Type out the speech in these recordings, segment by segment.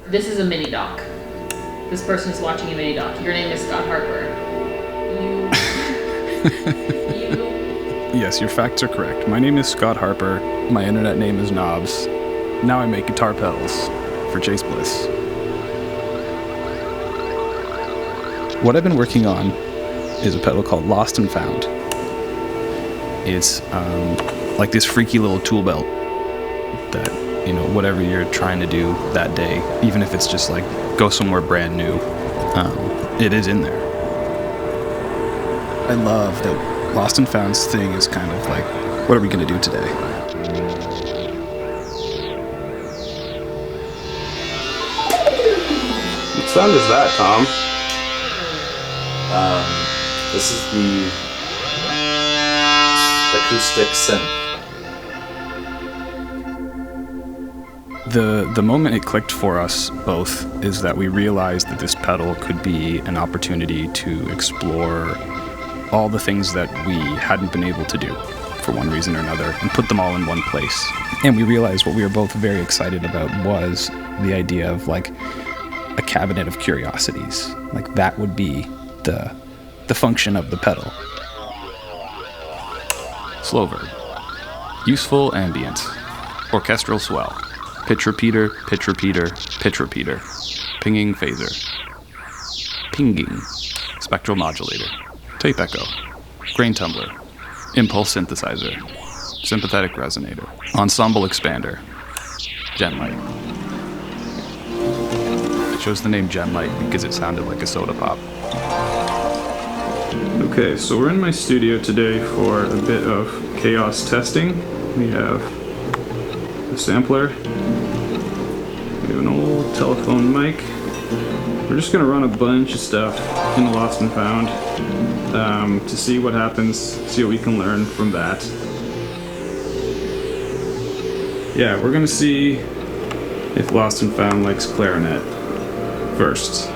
This is a mini doc. This person is watching a mini doc. Your name is Scott Harper. Yes, your facts are correct. My name is Scott Harper. My internet name is Knobs. Now I make guitar pedals for Chase Bliss. What I've been working on is a pedal called Lost and Found. It's like this freaky little tool belt that, you know, whatever you're trying to do that day, even if it's just like go somewhere brand new, it is in there. I love that Lost and Found's thing is kind of like, what are we going to do today? What sound is that, Tom? This is the acoustic synth. The moment it clicked for us both is that we realized that this pedal could be an opportunity to explore all the things that we hadn't been able to do for one reason or another and put them all in one place. And we realized what we were both very excited about was the idea of like a cabinet of curiosities. Like that would be the function of the pedal. Slow verb. Useful ambient. Orchestral swell. Pitch repeater, pitch repeater, pitch repeater. Pinging phaser. Pinging. Spectral modulator. Tape echo. Grain tumbler. Impulse synthesizer. Sympathetic resonator. Ensemble expander. Genlight. I chose the name Genlight because it sounded like a soda pop. Okay, so we're in my studio today for a bit of chaos testing. We have a sampler. We have an old telephone mic. We're just gonna run a bunch of stuff in the Lost and Found to see what happens, see what we can learn from that. Yeah, we're gonna see if Lost and Found likes clarinet first.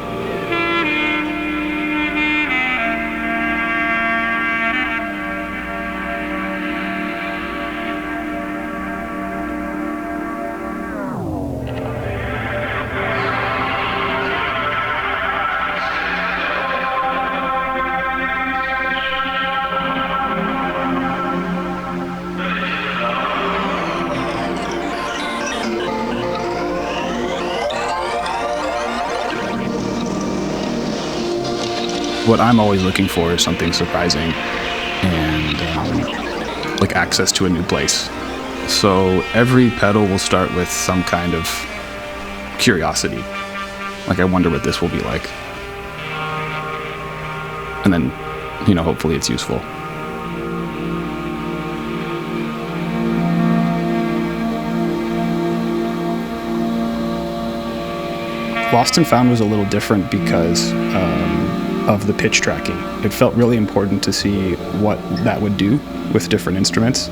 What I'm always looking for is something surprising and like access to a new place. So every pedal will start with some kind of curiosity. Like, I wonder what this will be like. And then, you know, hopefully it's useful. Lost and Found was a little different because of the pitch tracking. It felt really important to see what that would do with different instruments,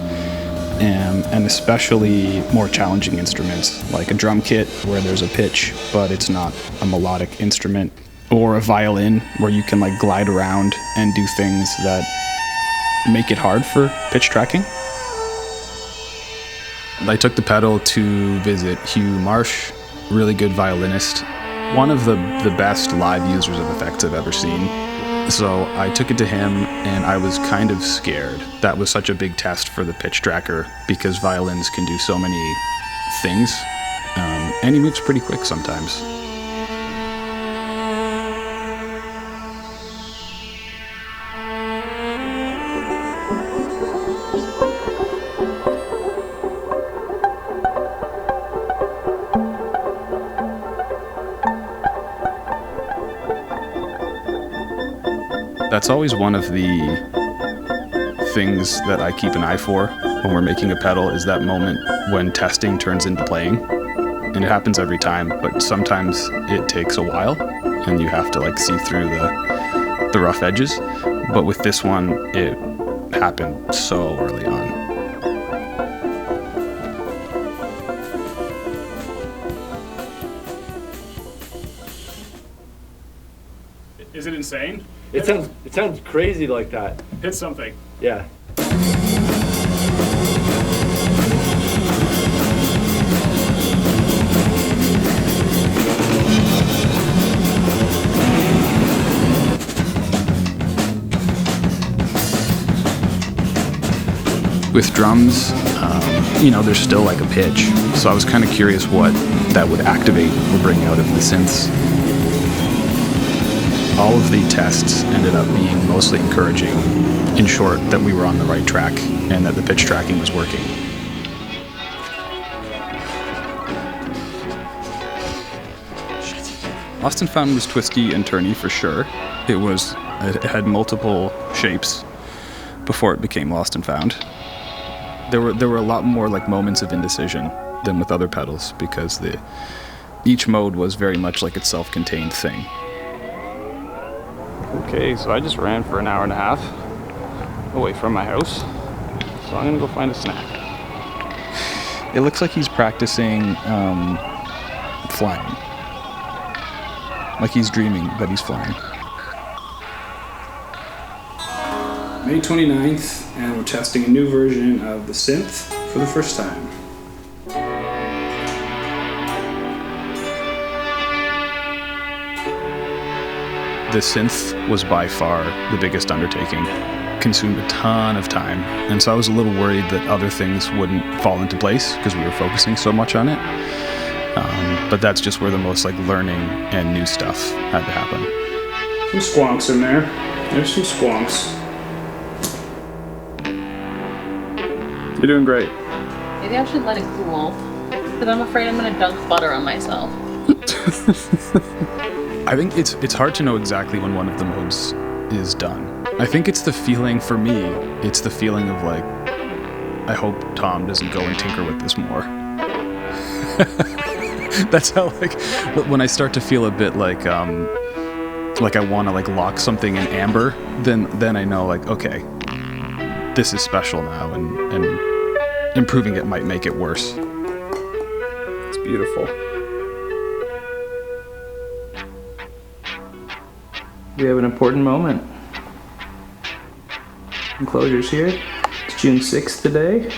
and especially more challenging instruments like a drum kit where there's a pitch but it's not a melodic instrument, or a violin where you can like glide around and do things that make it hard for pitch tracking. I took the pedal to visit Hugh Marsh, really good violinist, one of the best live users of effects I've ever seen. So I took it to him and I was kind of scared. That was such a big test for the pitch tracker because violins can do so many things, and he moves pretty quick sometimes. That's always one of the things that I keep an eye for when we're making a pedal, is that moment when testing turns into playing. And it happens every time, but sometimes it takes a while and you have to like see through the rough edges. But with this one, it happened so early on. Is it insane? It sounds crazy like that. Hit something. Yeah. With drums, there's still like a pitch, so I was kind of curious what that would activate or bring out of the synths. All of the tests ended up being mostly encouraging, in short, that we were on the right track and that the pitch tracking was working. Lost and Found was twisty and turny for sure. It had multiple shapes before it became Lost and Found. There were a lot more like moments of indecision than with other pedals because each mode was very much like its self-contained thing. Okay, so I just ran for an hour and a half away from my house, so I'm gonna go find a snack. It looks like he's practicing flying. Like he's dreaming that he's flying. May 29th, and we're testing a new version of the synth for the first time. The synth was by far the biggest undertaking. Consumed a ton of time, and so I was a little worried that other things wouldn't fall into place because we were focusing so much on it. But that's just where the most like learning and new stuff had to happen. Some squonks in there. There's some squonks. You're doing great. Maybe I should let it cool, because I'm afraid I'm gonna dunk butter on myself. I think it's hard to know exactly when one of the modes is done. I think it's the feeling for me. It's the feeling of like, I hope Tom doesn't go and tinker with this more. That's how like when I start to feel a bit like I want to like lock something in amber, then I know like, okay, this is special now, and improving it might make it worse. It's beautiful. We have an important moment. Enclosure's here. It's June 6th today.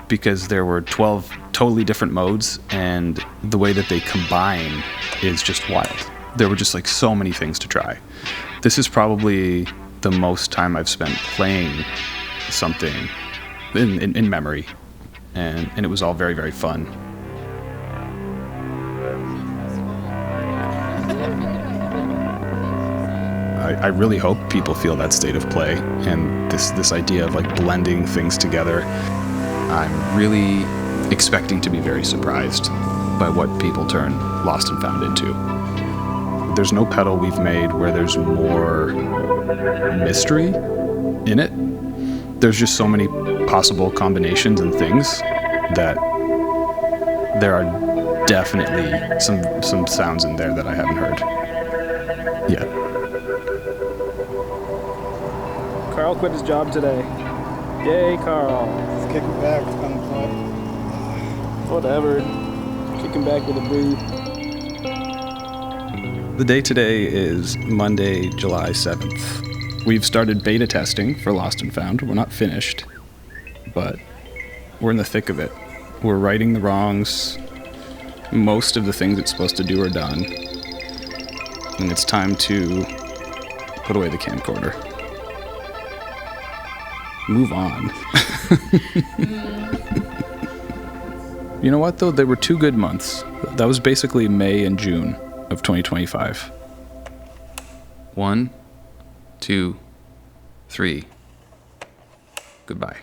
Because there were 12 totally different modes, and the way that they combine is just wild. There were just like so many things to try. This is probably the most time I've spent playing something in memory, and it was all very, very fun. I really hope people feel that state of play and this idea of like blending things together. I'm really expecting to be very surprised by what people turn Lost and Found into. There's no pedal we've made where there's more mystery in it. There's just so many possible combinations and things that there are definitely some sounds in there that I haven't heard yet. Carl quit his job today. Yay, Carl. Let's kick him back on the club. Whatever. Kick him back with a boot. The day today is Monday, July 7th. We've started beta testing for Lost and Found. We're not finished, but we're in the thick of it. We're righting the wrongs. Most of the things it's supposed to do are done. And it's time to put away the camcorder. Move on. You know what, though? There were 2 good months. That was basically May and June of 2025. 1, 2, 3. Goodbye.